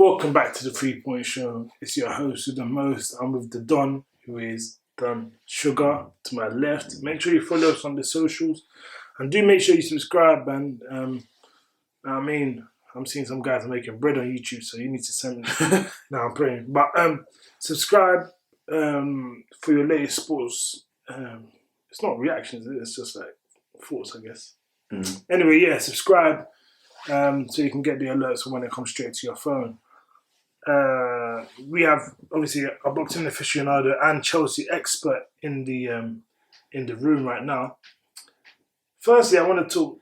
Welcome back to the 3 Point Show. It's your host with the most. I'm with the Don, who is Don Sugar to my left. Make sure you follow us on the socials, and do make sure you subscribe. And I'm seeing some guys making bread on YouTube, so you need to send me. Now I'm praying, but subscribe for your latest sports. It's not reactions; it's just like thoughts, I guess. Anyway, yeah, subscribe. So you can get the alerts when it comes straight to your phone. We have obviously a boxing aficionado and Chelsea expert in the room right now. Firstly, I want to talk.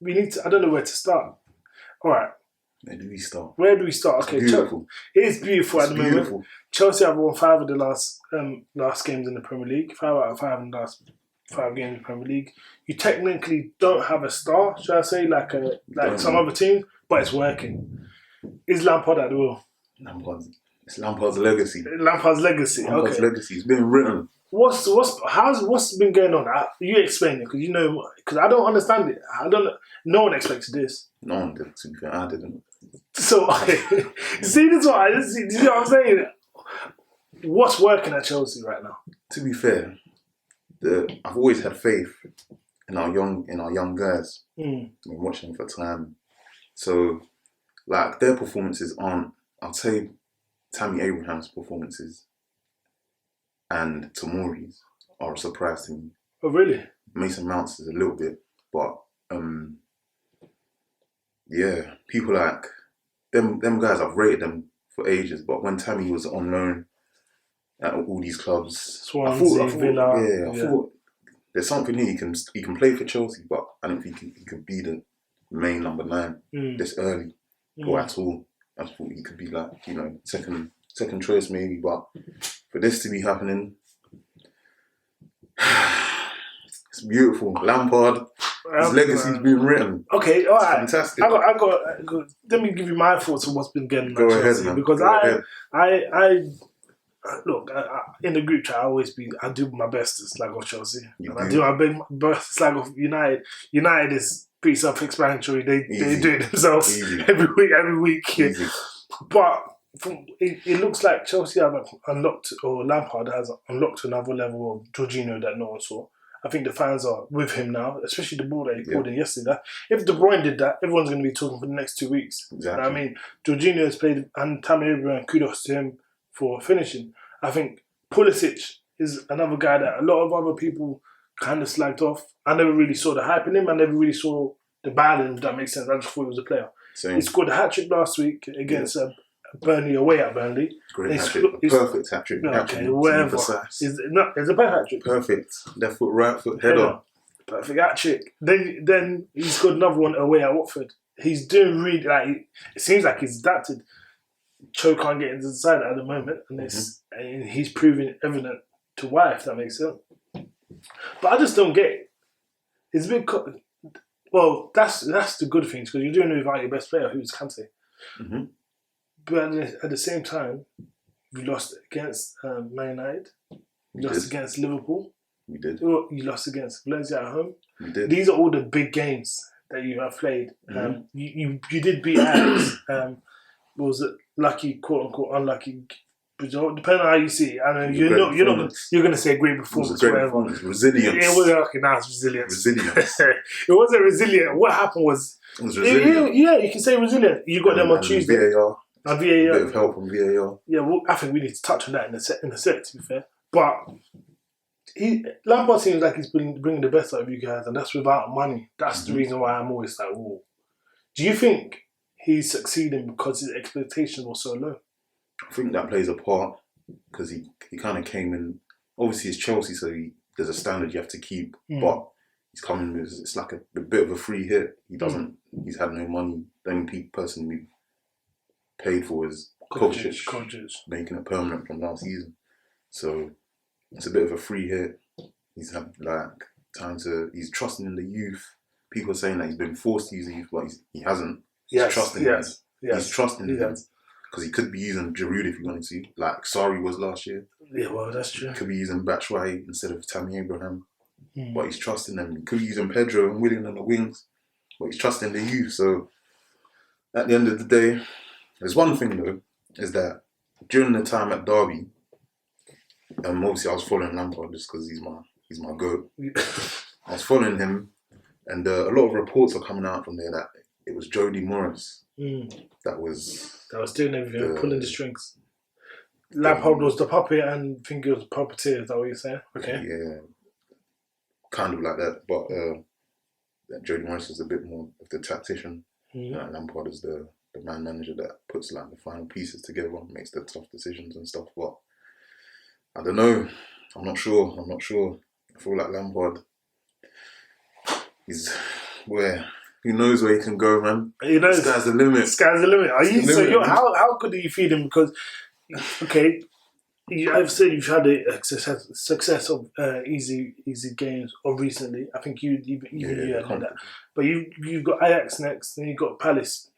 I don't know where to start. All right. Where do we start? Okay, beautiful. It is beautiful at the beautiful. moment. Chelsea have won 5 of the last games in the Premier League. 5 out of 5 in the last 5 games in the Premier League. You technically don't have a star, should I say, like some other teams, but it's working. Is Lampard at the wheel? It's Lampard's legacy. Lampard's legacy. Legacy. It's been written. What's been going on? You explain it because I don't understand it. No one expected this. No one did. To be fair, I didn't. So see this one. You know what I'm saying? What's working at Chelsea right now? To be fair, I've always had faith in our young guys. I've been watching them for time. So, like, their performances aren't. I'll say, Tammy Abraham's performances and Tomori's are a surprise to me. Oh, really? Mason Mount's is a little bit, but yeah, people like them guys. I've rated them for ages, but when Tammy was on loan at all these clubs, I thought there's something here. He can play for Chelsea, but I don't think he could be the main number 9 this early or at all. I thought he could be like, second choice maybe, but for this to be happening, it's beautiful. Lampard, his legacy's been written. Okay, all right. Fantastic. I got. Let me give you my thoughts on what's been going on. Go ahead, man. Because look, in the group chat, I do my best to slag off Chelsea. I do my best to slag off United. United is pretty self-explanatory. They do it themselves every week. Easy. But it looks like Chelsea have unlocked, or Lampard has unlocked another level of Jorginho that no one saw. I think the fans are with him now, especially the ball that he pulled in yesterday. If De Bruyne did that, everyone's going to be talking for the next 2 weeks. Exactly. I mean, Jorginho has played, and Tammy Abraham, kudos to him for finishing. I think Pulisic is another guy that a lot of other people kind of slagged off. I never really saw the hype in him. I never really saw the bad in him, if that makes sense. I just thought he was a player. Same. He scored a hat-trick last week against Burnley, away at Burnley. Great hat-trick. Perfect hat-trick. Okay, whatever. It's a bad hat-trick. Perfect. Left foot, right foot, header. Perfect hat-trick. Then he scored another one away at Watford. He's doing really, it seems like he's adapted. Cho can't get into the side at the moment, and he's proving evident to why, if that makes sense. But I just don't get it. It's a bit... Well, that's the good thing, because you're doing it without your best player, who's Kante. But at the same time, you lost against Man United. You lost against Liverpool. We did. You lost against Valencia at home. We did. These are all the big games that you have played. You did beat Ajax. Was it lucky, quote unquote, unlucky? Depending on how you see it. I know you're going to say great performance. Resilience. It wasn't lucky. Now it's resilience. It wasn't resilient. What happened was... It was resilient. You can say resilient. You got them on Tuesday. VAR. And VAR. A bit of help on VAR. Yeah, well, I think we need to touch on that in a sec, to be fair. But Lampard seems like he's been bringing the best out of you guys, and that's without money. That's the reason why I'm always like, whoa. Do you think he's succeeding because his expectations were so low? I think that plays a part, because he kind of came in. Obviously, it's Chelsea, so there's a standard you have to keep. But he's coming with, it's like a bit of a free hit. He's had no money. The only person we paid for is Pulisic, making it permanent from last season. So it's a bit of a free hit. He's had he's trusting in the youth. People are saying that he's been forced to use the youth, but he hasn't. He's trusting them. He's trusting them. Because he could be using Giroud if he wanted to, like Sarri was last year. Yeah, well, that's true. He could be using Batshuayi instead of Tammy Abraham. But he's trusting them. He could be using Pedro and Willian on the wings, but he's trusting the youth. So at the end of the day, There's one thing though, is that during the time at Derby, obviously I was following Lampard just because he's my goat. I was following him, and a lot of reports are coming out from there that it was Jody Morris that was doing everything, pulling the strings. Lampard was the puppet, and I think it was puppeteer. Is that what you're saying? Okay. Yeah, kind of like that, but that Jody Morris is a bit more of the tactician. Lampard is the man manager that puts like the final pieces together, makes the tough decisions and stuff. But I don't know. I'm not sure. I feel like Lampard, he's where. Who knows where he can go, man? He knows. Sky's the limit. Sky's the limit. How good do you feed him? Because, okay, I've said you've had a success of easy games of recently. I think you had that. But you've got Ajax next, then you've got Palace.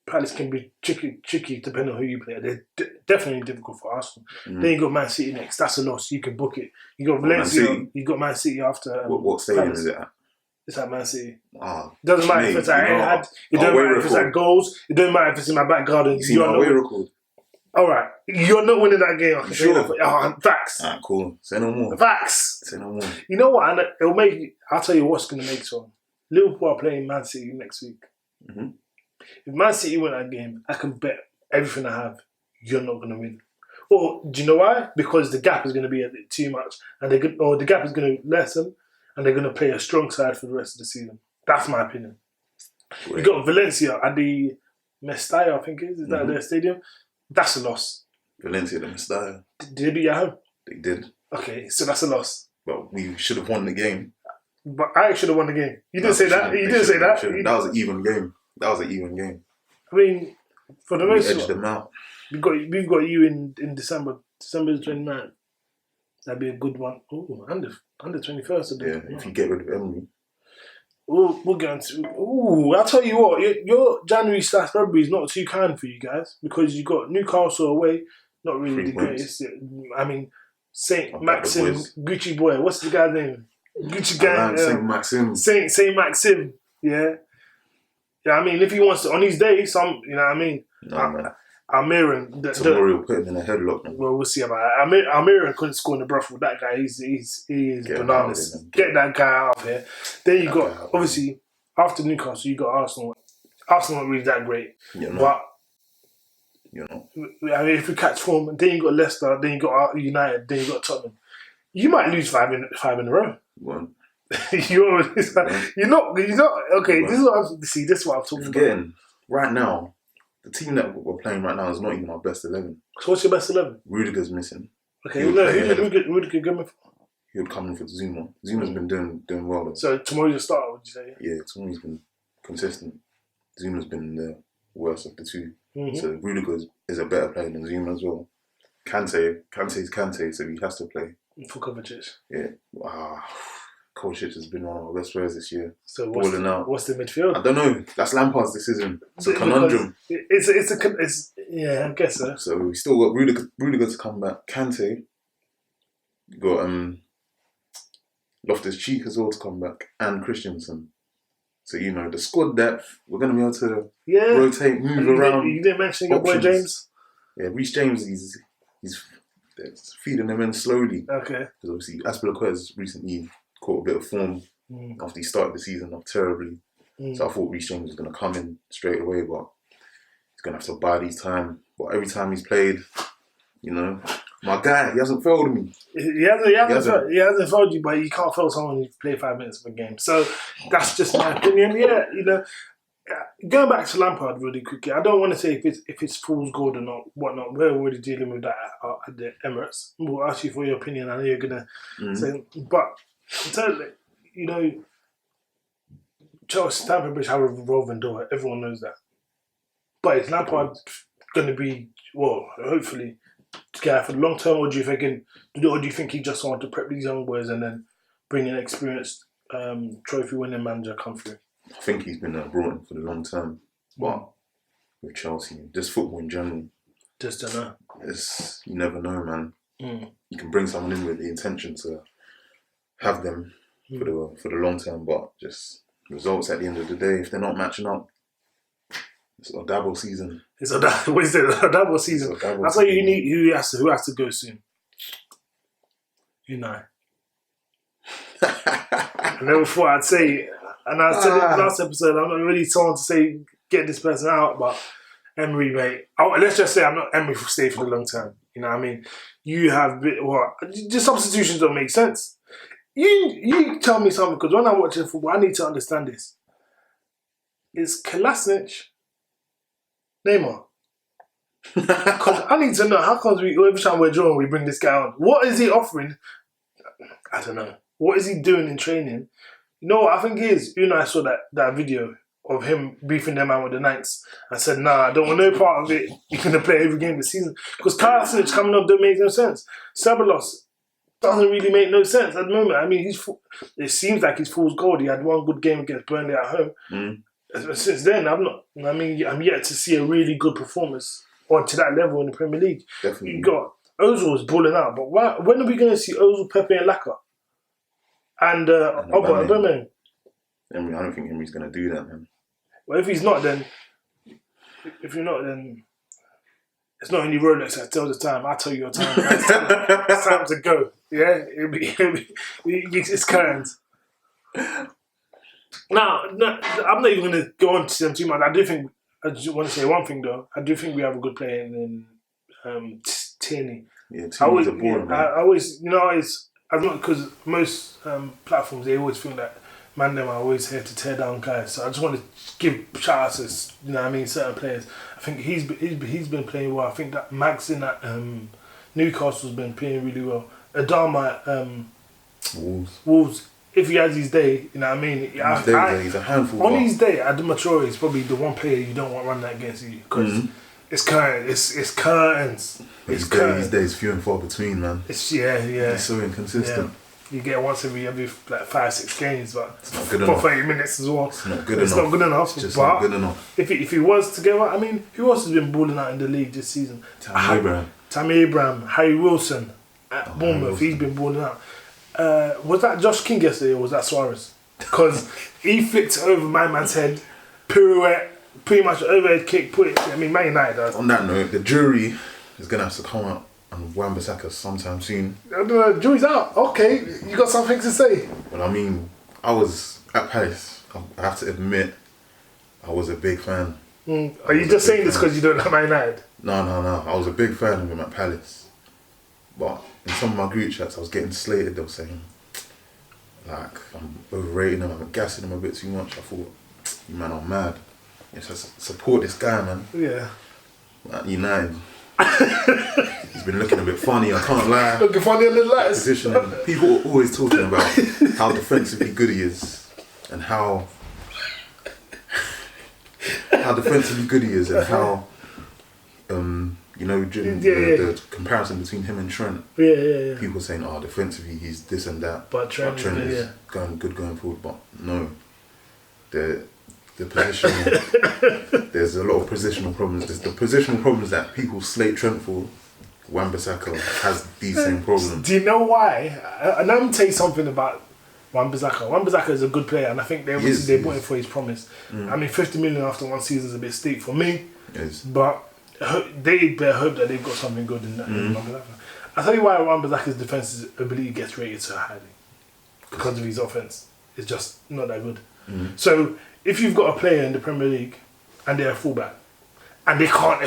Palace can be tricky depending on who you play. They're definitely difficult for Arsenal. Then you got Man City next. That's a loss. You can book it. You got Valencia. You got Man City after. What stadium is it at? It's at Man City. Oh, it doesn't matter if it's at Etihad. It doesn't matter if it's at goals. It doesn't matter if it's in my back garden. You see my away record? All right, you're not winning that game. I can say that. Facts. Alright, cool. Say no more. Facts. Say no more. You know what? And it'll make you. I'll tell you what's going to make it on. Liverpool are playing Man City next week. If Man City win that game, I can bet everything I have you're not going to win. Or do you know why? Because the gap is going to be too much, and the gap is going to lessen. And they're going to play a strong side for the rest of the season. That's my opinion. Great. You got Valencia at the Mestalla, I think it is. Is that their stadium? That's a loss. Valencia, the Mestalla. Did they beat at home? They did. Okay, so that's a loss. But we should have won the game. But I should have won the game. You didn't say that. You didn't say that. That was an even game. I mean, for the most part, edged them out. We've got you in December 29th. That'd be a good one. Oh, under 21st. Yeah, if you get rid of Emery. We'll get into. I'll tell you what. Your January/February is not too kind for you guys because you got Newcastle away. Not really the greatest. I mean, Saint Maxim, Gucci boy. What's the guy's name? Gucci gang. Saint Maxim. Saint Maxim. Yeah. Yeah. I mean, if he wants to on his day, you know what I mean. No, man. Almiron. Tomorrow will put him in a headlock. Man. Well, we'll see about that. Almiron couldn't score in the brothel. That guy, he is bananas. Get that guy out of here. Then you got, obviously, after Newcastle, you got Arsenal. Arsenal not really that great. But, I mean, if we catch form, then you got Leicester, then you got United, then you got Tottenham. You might lose five in a row. One. You're not, okay, this is what I'm talking about. Right now, the team that we're playing right now is not even our best 11. So what's your best 11? Rudiger's missing. Okay, who did Rudiger go for? He would come in for Zuma. Zuma's been doing well though. So tomorrow's your starter, would you say? Yeah, tomorrow's been consistent. Zuma's been the worst of the two. So Rudiger is a better player than Zuma as well. Kante's Kante, so he has to play. For Kovacic. Yeah. Kovacic has been one of our best players this year. So what's the midfield? I don't know. That's Lampard's decision. It's a conundrum. Yeah, I guess so. So we still got Rudiger to come back. Kante. Got Loftus-Cheek as well to come back. And Christensen. So, the squad depth, we're going to be able to rotate, move around. You didn't mention your boy James? Yeah, Reece James, he's feeding them in slowly. Okay. Because obviously Aspilicueta's recently caught a bit of form after he started the season off terribly. So I thought Reece James was going to come in straight away, but he's going to have to bide his time. But every time he's played, my guy, he hasn't failed me. He hasn't failed you, but you can't fail someone who's played 5 minutes of a game. So that's just my opinion. Yeah, going back to Lampard really quickly, I don't want to say if it's fool's gold or not, whatnot. We're already dealing with that at the Emirates. We'll ask you for your opinion. I know you're gonna say, but Chelsea, Stamford Bridge have a revolving door. Everyone knows that. But is Lampard going to be hopefully guy for the long term, or do you think he just wanted to prep these young boys and then bring an experienced trophy-winning manager come through? I think he's been brought in for the long term, but with Chelsea, just football in general, just don't know. You never know, man. You can bring someone in with the intention to have them for the long term, but just results at the end of the day, if they're not matching up, It's a double season. What is it? A double season. I'll tell you who has to go soon. I never thought I'd say it. And I said it last episode, I'm not really someone to say get this person out, but Emery, mate. Let's just say I'm not Emery for stay for the long term. You know what I mean? You have the substitutions don't make sense. You tell me something, because when I'm watching football, I need to understand this. Is Kolasinac Neymar? Because I need to know how comes every time we're drawing, we bring this guy on. What is he offering? I don't know. What is he doing in training? You know what I think is? I saw that video of him beefing them out with the Knights. I said, nah, I don't want no part of it. You're going to play every game this season. Because Kolasinac coming up don't make no sense. Ceballos doesn't really make no sense at the moment. I mean, it seems like he's fool's gold. He had one good game against Burnley at home. Since then, I'm yet to see a really good performance or to that level in the Premier League. Definitely. You got Ozil was balling out, but when are we going to see Ozil, Pepe and Laka? And Aubameyang? I don't think Emery's going to do that, man. Well, if you're not, then it's not only Rolex that tells the time. I tell you your time. It's time to go. Yeah, it's curtains. Now, I'm not even going to go on to them too much. I just want to say one thing though. I do think we have a good player in Tierney. Yeah, Tierney's a baller, man. I always, I'm not, because most platforms, they always feel that man them are always here to tear down guys. So I just want to give shout outs to certain players. I think he's been playing well. I think that Max in that Newcastle's been playing really well. Adama Wolves. If he has his day, you know what I mean? He's a handful. On his day, Adama Traore is probably the one player you don't want running that against you, because it's curtains. It's curtains. His days few and far between, man. He's so inconsistent. Yeah. You get once every like 5-6 games, but it's not good for enough. 30 minutes as well. It's not good enough. Not good enough. It's not good enough. If he was to go out, I mean, who else has been balling out in the league this season? Tammy Abraham, Harry Wilson at Bournemouth. He's been balling out. Was that Josh King yesterday, or was that Suarez? Because he flicked over my man's head, pirouette, pretty much overhead kick, put it. I mean, Man United does. On that note, the jury is going to have to come out on Wan-Bissaka sometime soon. I don't know, jury's out. Okay, you got something to say? Well, I mean, I was at Palace. I have to admit, I was a big fan. Are you just saying this because you don't like Man United? No. I was a big fan of him at Palace. But in some of my group chats, I was getting slated. They were saying, like, I'm overrating him, I'm gassing him a bit too much. I thought, you man are mad. Yes, I support this guy, man. Yeah. At United. He's been looking a bit funny, I can't lie. Looking funny on the lights. Positioning. People are always talking about how defensively good he is and how defensively good he is and how the comparison between him and Trent. Yeah. People saying, defensively he's this and that. But Trent is going forward. But no, the positional. There's a lot of positional problems. There's the positional problems that people slate Trent for. Wan-Bissaka has these same problems. Do you know why? And I'm going to tell you something about Wan-Bissaka. Wan-Bissaka is a good player, and I think they bought him for his promise. I mean, 50 million after one season is a bit steep for me. Yes. But they better hope that they've got something good in Wan-Bissaka. I'll tell you why Wan-Bissaka's defense ability gets rated so highly. Because of his offense. It's just not that good. So, if you've got a player in the Premier League and they're a fullback and they can't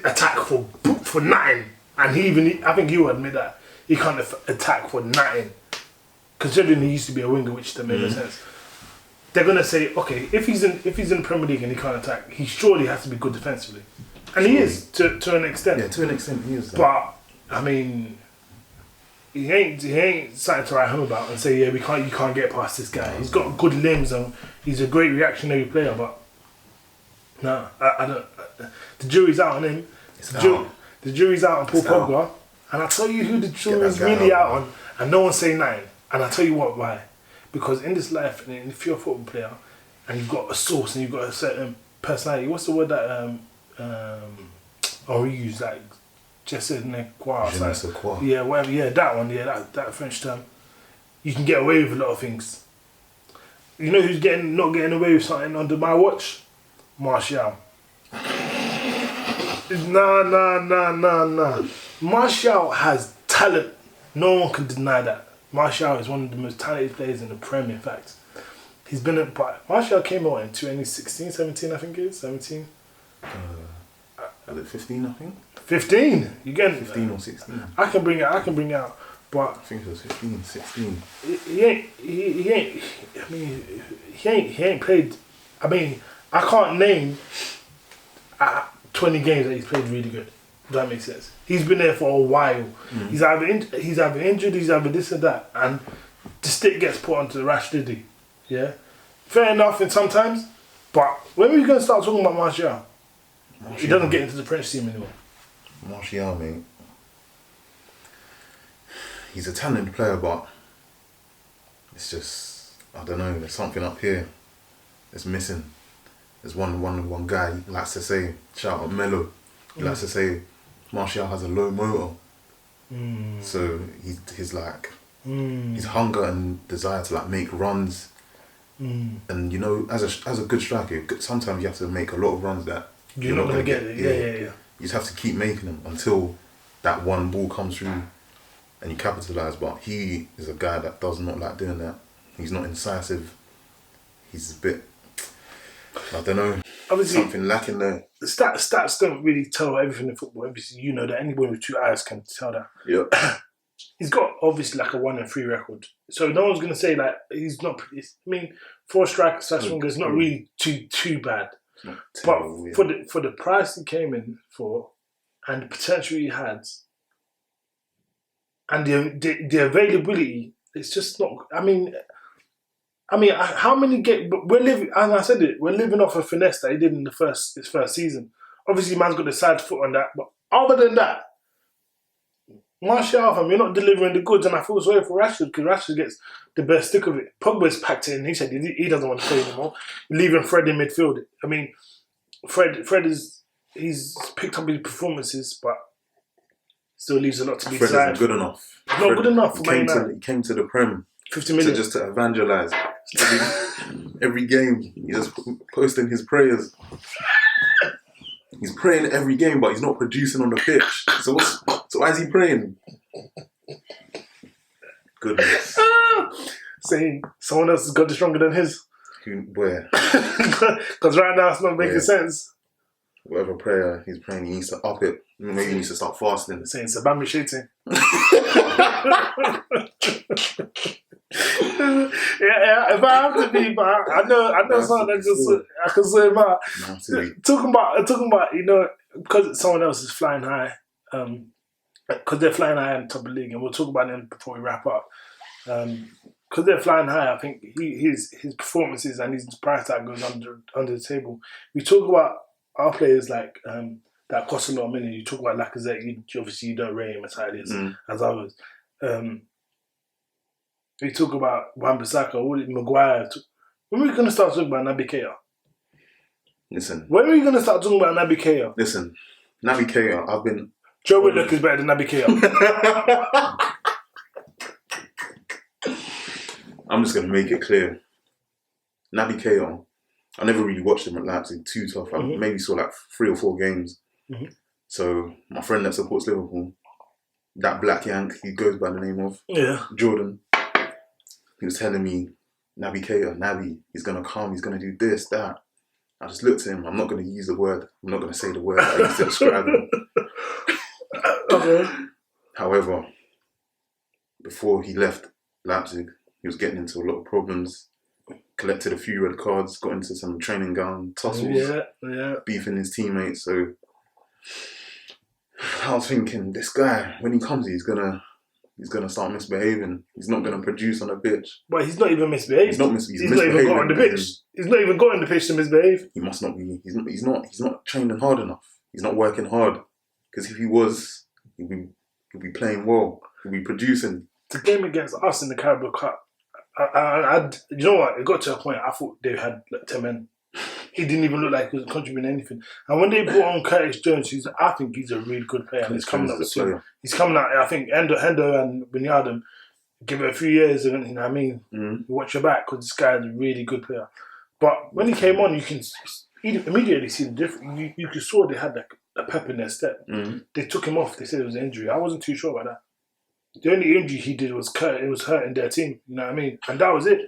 attack for 9, and I think he will admit that he can't attack for 9, considering he used to be a winger, which doesn't make no sense. They're gonna say, okay, if he's in the Premier League and he can't attack, he surely has to be good defensively, and he is to an extent. Yeah, to an extent he is. But I mean, he ain't something to write home about and say, you can't get past this guy. He's got good limbs and he's a great reactionary player, but no, I don't. The jury's out on him. The jury's out on Paul Pogba, and I'll tell you who the jury's really out on, and no one's saying 9. And I'll tell you why. Because in this life, and if you're a football player, and you've got a source and you've got a certain personality, what's the word that we use, like, je ne sais quoi. Yeah, whatever. Yeah, that one. Yeah, that French term. You can get away with a lot of things. You know who's not getting away with something under my watch? Martial. Nah. Martial has talent. No one can deny that. Martial is one of the most talented players in the Prem, in fact. He's been at... Martial came out in 2016, 17, I think it is. 17. Was it 15, I think? 15? You get 15 or 16. I can bring it out. But I think it was 15, 16. he ain't played. I mean, I can't name 20 games that he's played really good. Does that make sense? He's been there for a while. Mm. He's either injured, he's either this or that, and the stick gets put onto the rash, did he? Yeah, fair enough. In sometimes, but when are we going to start talking about Martial? He doesn't get into the French team anymore. Martial, mate. He's a talented player, but it's just, I don't know, there's something up here that's missing. There's one guy he likes to say, shout out Melo, he likes to say Martial has a low motor. So he's like, his hunger and desire to like make runs. And you know, as a good striker, sometimes you have to make a lot of runs that you're not going to get it. Yeah. You just have to keep making them until that one ball comes through and you capitalise. But he is a guy that does not like doing that. He's not incisive. He's a bit, I don't know, obviously something lacking there. The stats don't really tell everything in football. Obviously, you know that anyone with two eyes can tell that. Yeah. He's got obviously like a 1-3 record. So no one's going to say like he's not. I mean, for a striker slash winger, it's not really too bad. Terrible, but for the price he came in for, and the potential he had, and the availability, it's just not. I mean, how many games? We're living, as I said it, we're living off a finesse that he did in his first season. Obviously, man's got the side foot on that, but other than that, Martial, you're not delivering the goods, and I feel sorry for Rashford because Rashford gets the best stick of it. Pogba's packed in. He said he doesn't want to play anymore, leaving Fred in midfield. I mean, Fred he's picked up his performances, but still leaves a lot to be desired. Fred isn't good enough. Not good enough for Man United. He came to the Prem 50 million just to evangelise. Every game, he's just posting his prayers. He's praying every game, but he's not producing on the pitch. So why is he praying? Goodness. Saying someone else has got it stronger than his. Where? Because right now it's not making sense. Whatever prayer he's praying, he needs to up it. Maybe he needs to start fasting. Saying Sabami shooting. Yeah. If I have to be, but I know something that just I can say about. Talking about, you know, because someone else is flying high, because they're flying high in the top of the league, and we'll talk about them before we wrap up. Because they're flying high, I think his performances and his price tag goes under the table. We talk about our players like that cost a lot of money. You talk about Lacazette, obviously you don't rate him as highly as others. We talk about Wan-Bissaka, Maguire. When are we going to start talking about Naby Keita? Listen. When are we going to start talking about Naby Keita? Listen, Naby Keita, I've been... Joe Willock is better than Naby Keita. I'm just going to make it clear. Naby Keita, I never really watched him at Leipzig too tough. I maybe saw like 3 or 4 games. So my friend that supports Liverpool, that black yank, he goes by the name of Jordan. He was telling me, Naby Keita, he's going to come, he's going to do this, that. I just looked at him, I'm not going to use the word, I'm not going to say the word I used to describe him. Okay. However, before he left Leipzig, he was getting into a lot of problems, collected a few red cards, got into some training ground tussles, beefing his teammates. So I was thinking, this guy, when he comes, he's gonna start misbehaving. He's not gonna produce on the pitch. But he's not even misbehaving. He's not even got on the pitch. He's not even got on the pitch to misbehave. He must not be. He's not training hard enough. He's not working hard. Because if he was, he'd be playing well. He'd be producing. The game against us in the Carabao Cup, you know what? It got to a point I thought they had like 10 men. He didn't even look like he was contributing anything. And when they brought on Curtis Jones, I think he's a really good player. And he's coming up soon. He's coming out. I think Hendo and Wijnaldum, give it a few years, and you know what I mean. You watch your back because this guy is a really good player. But when he came on, you can immediately see the difference. You saw they had like a pep in their step. Mm. They took him off. They said it was an injury. I wasn't too sure about that. The only injury he did was hurting their team. You know what I mean? And that was it.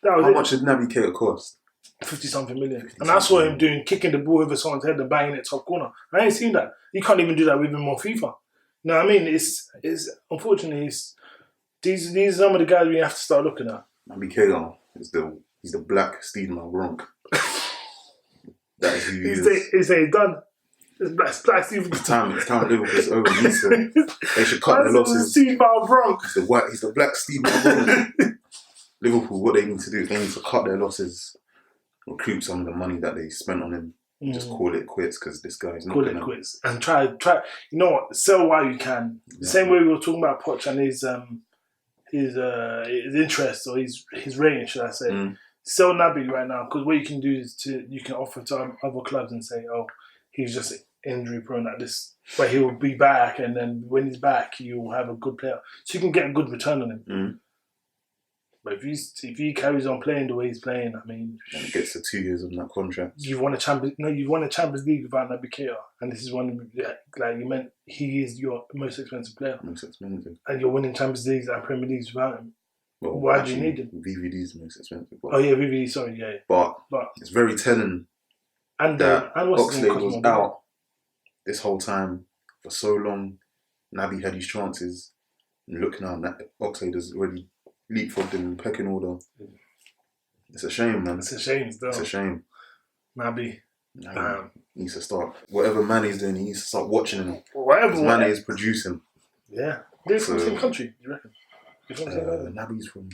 How much did Naby Keita cost? 50-something million. And I saw him kicking the ball over someone's head and banging it top corner. I ain't seen that. You can't even do that with him on FIFA. You know what I mean? It's unfortunately, these are some of the guys we have to start looking at. Naby Keita he's the black Steve Malbronk. That is who he is. He's done. It's black Steve. It's time Liverpool's over. They should cut their losses. Steve Malbronk. He's the black Steve Malbronk. Liverpool, what they need to do, they need to cut their losses, recoup some of the money that they spent on him, just call it quits because this guy's not going to quits and try. You know what? Sell while you can. The same way we were talking about Poch and his interest or his rating, should I say? Sell Naby right now because what you can do is you can offer to other clubs and say, oh, he's just injury prone at this, but he will be back, and then when he's back, you will have a good player, so you can get a good return on him. But if he carries on playing the way he's playing, I mean, and it gets to 2 years on that contract. You've won a Champions League without Naby Keita, and this is one like you meant. He is your most expensive player. Most expensive. And you're winning Champions Leagues and Premier Leagues without him. Well, why do you need him? VVD's most expensive. Oh yeah, VVD. Sorry, yeah. But it's very telling. And Oxlade was out this whole time for so long. Naby had his chances, and look now, Oxlade has already leapfrogged in pecking order. It's a shame, man. It's a shame, still. It's a shame. Naby needs to start. Whatever Mane's doing, he needs to start watching him. Whatever Mane is producing. Yeah. They're from the same country, do you reckon? Naby's from...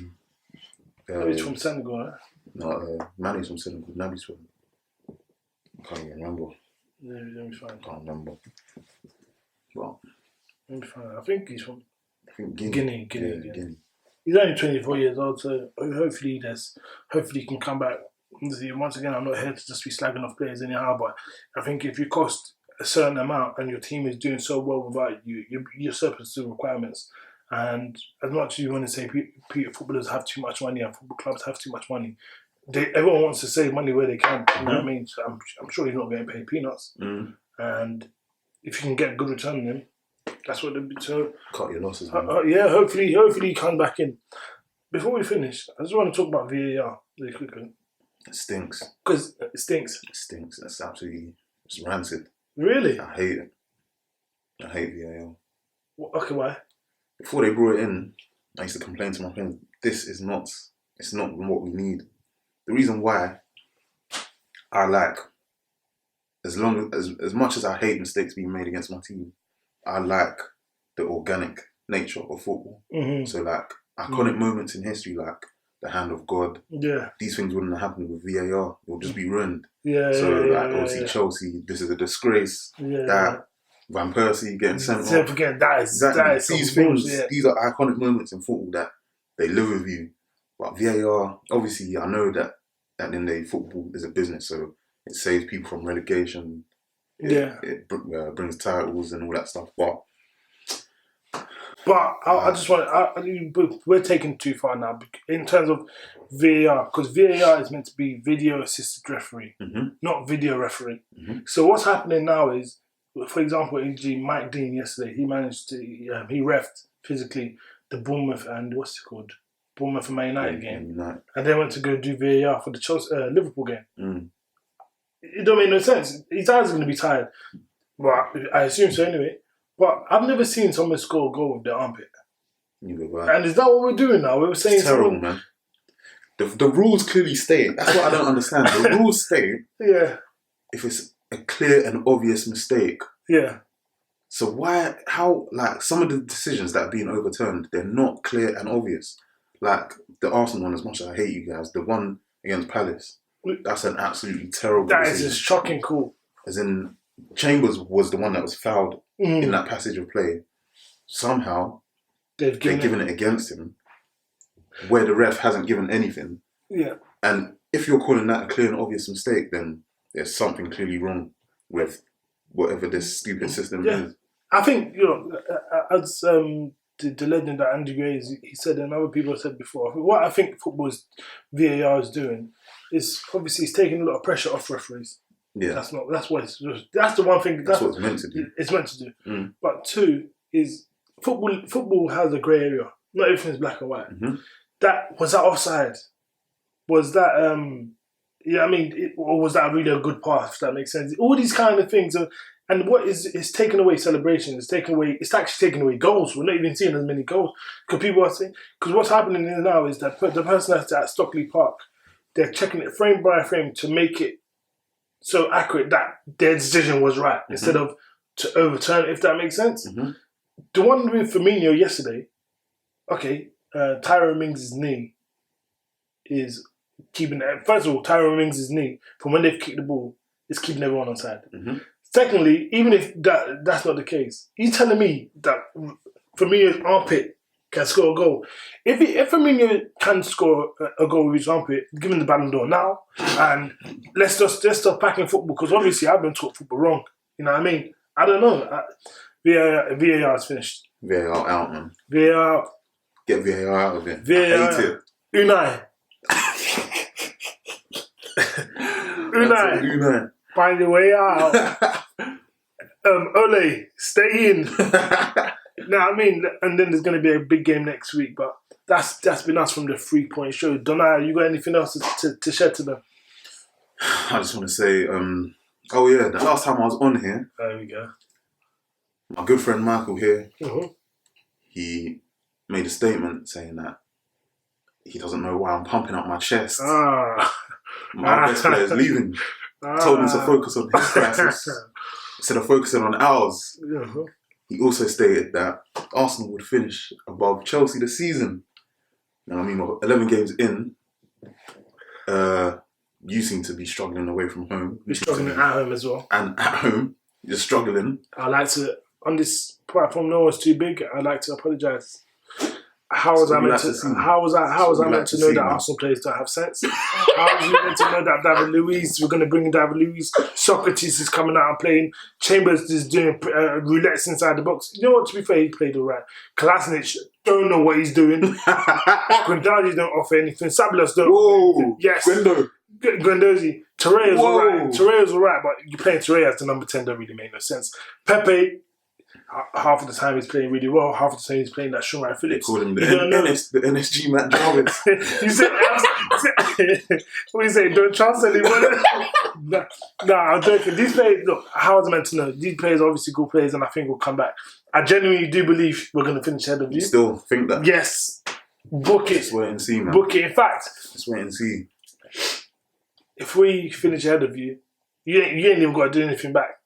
Naby's from Senegal, right? No, Mane's from Senegal. Naby's from... I can't even remember. Let me find. I can't remember. Well, let me find. I think he's from... Guinea. Guinea. He's only 24 years old, so hopefully he can come back. Once again, I'm not here to just be slagging off players anyhow, but I think if you cost a certain amount and your team is doing so well without you, you're surplus to requirements. And as much as you want to say footballers have too much money and football clubs have too much money, everyone wants to save money where they can. You know what I mean? So I'm sure he's not getting paid peanuts. And if you can get a good return on him, that's what they'll be. So cut your losses. Yeah, hopefully he comes back in. Before we finish, I just want to talk about VAR really quickly. It stinks. Because it stinks. It stinks. That's absolutely rancid. Really? I hate it. I hate VAR. Okay, why? Before they brought it in, I used to complain to my friends, it's not what we need. The reason why I like, as much as I hate mistakes being made against my team, I like the organic nature of football. So like iconic moments in history, like the hand of God. Yeah. These things wouldn't have happened with VAR. It would just be ruined. Obviously Chelsea, this is a disgrace. Van Persie getting sent off. That is these things. These are iconic moments in football that they live with you. But VAR, obviously, I know that at the end of the day, football is a business, so it saves people from relegation. It brings titles and all that stuff. But I just want we're taking too far now in terms of VAR, because VAR is meant to be video assisted referee, not video referee. So what's happening now is, for example, Mike Dean yesterday, he managed to he refed physically the Bournemouth and Bournemouth and Man United game, and they went to go do VAR for the Chelsea Liverpool game. It don't make no sense. His eyes are going to be tired. Well, I assume so anyway. But I've never seen someone score a goal with their armpit. And is that what we're doing now? We're saying it's terrible, man. The rules clearly state. That's what I don't understand. The rules state. If it's a clear and obvious mistake. So how some of the decisions that are being overturned, they're not clear and obvious. Like the Arsenal one, as much as I hate you guys, the one against Palace, that's an absolutely terrible decision. That is a shocking call. As in, Chambers was the one that was fouled in that passage of play. Somehow, they've given it against him, where the ref hasn't given anything. And if you're calling that a clear and obvious mistake, then there's something clearly wrong with whatever this stupid system is. I think, as the legend that Andy Gray, he said, and other people have said before, what I think VAR is doing is obviously it's taking a lot of pressure off referees. Yeah. That's what that's the one thing. That's what it's meant to do. It's meant to do. But two is football has a grey area. Not everything's black and white. Mm-hmm. Was that offside? Was that or was that really a good pass? If that makes sense. All these kind of things and what is taking away celebrations. It's actually taking away goals. We're not even seeing as many goals because people are saying what's happening now is that the person that's at Stockley Park, they're checking it frame by frame to make it so accurate that their decision was right instead of to overturn it, if that makes sense. The one with Firmino yesterday, okay, Tyrone Mings' knee is keeping it. First of all, Tyrone Mings' knee, from when they've kicked the ball, is keeping everyone on side. Secondly, even if that's not the case, he's telling me that Firmino's armpit can score a goal. If Firmino can score a goal with his armpit, give him the Ballon d'Or now, and let's stop packing football, because obviously I've been taught football wrong. You know what I mean? I don't know. VAR is finished. VAR out, man. VAR out. Get VAR out of it. VAR I hate it. Unai. Unai. Find your way out. Ole, stay in. No, I mean, and then there's going to be a big game next week, but that's been us from the 3-point show. Donna, you got anything else to share to them? I just want to say, the last time I was on here, there we go. My good friend Michael here, he made a statement saying that he doesn't know why I'm pumping up my chest. My best player is leaving. Told him to focus on his crisis instead of focusing on ours. He also stated that Arsenal would finish above Chelsea this season. Now, I mean, 11 games in, you seem to be struggling away from home. You're struggling at home as well. And at home, you're struggling. I like to, on this platform, no one's too big. I like to apologise. How was I meant to know that Arsenal players don't have sense? How was you meant to know that David Luiz, we're going to bring in David Luiz, Socrates is coming out and playing, Chambers is doing roulettes inside the box. You know what, to be fair, he played all right. Kolasinac don't know what he's doing. Guendouzi don't offer anything. Sabilos don't. Whoa! Yes. Guendouzi. Torreira's all right. Torreira's all right, but you playing Torreira as the number 10 don't really make no sense. Pepe, half of the time he's playing really well, half of the time he's playing that Sean Wright Phillips. They call him the NSG Matt Jarvis. You said, what do you say? Don't trust anyone? No, I'm joking. These players, look, how was I meant to know? These players are obviously good players and I think will come back. I genuinely do believe we're going to finish ahead of you. You still think that? Yes. Book it. Just wait and see, man. Book it. In fact, just wait and see. If we finish ahead of you, you ain't even got to do anything back.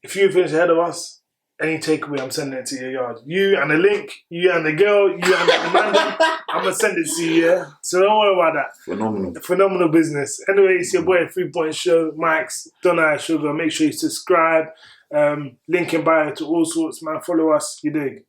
If you finish ahead of us, any takeaway, I'm sending it to your yard. You and the link, you and the girl, you and the Amanda, I'm going to send it to you, yeah? So don't worry about that. Phenomenal business. Anyway, it's your boy, 3-Point Show, Mike's, Donna Sugar. Make sure you subscribe. Link in bio to all sorts, man. Follow us, you dig.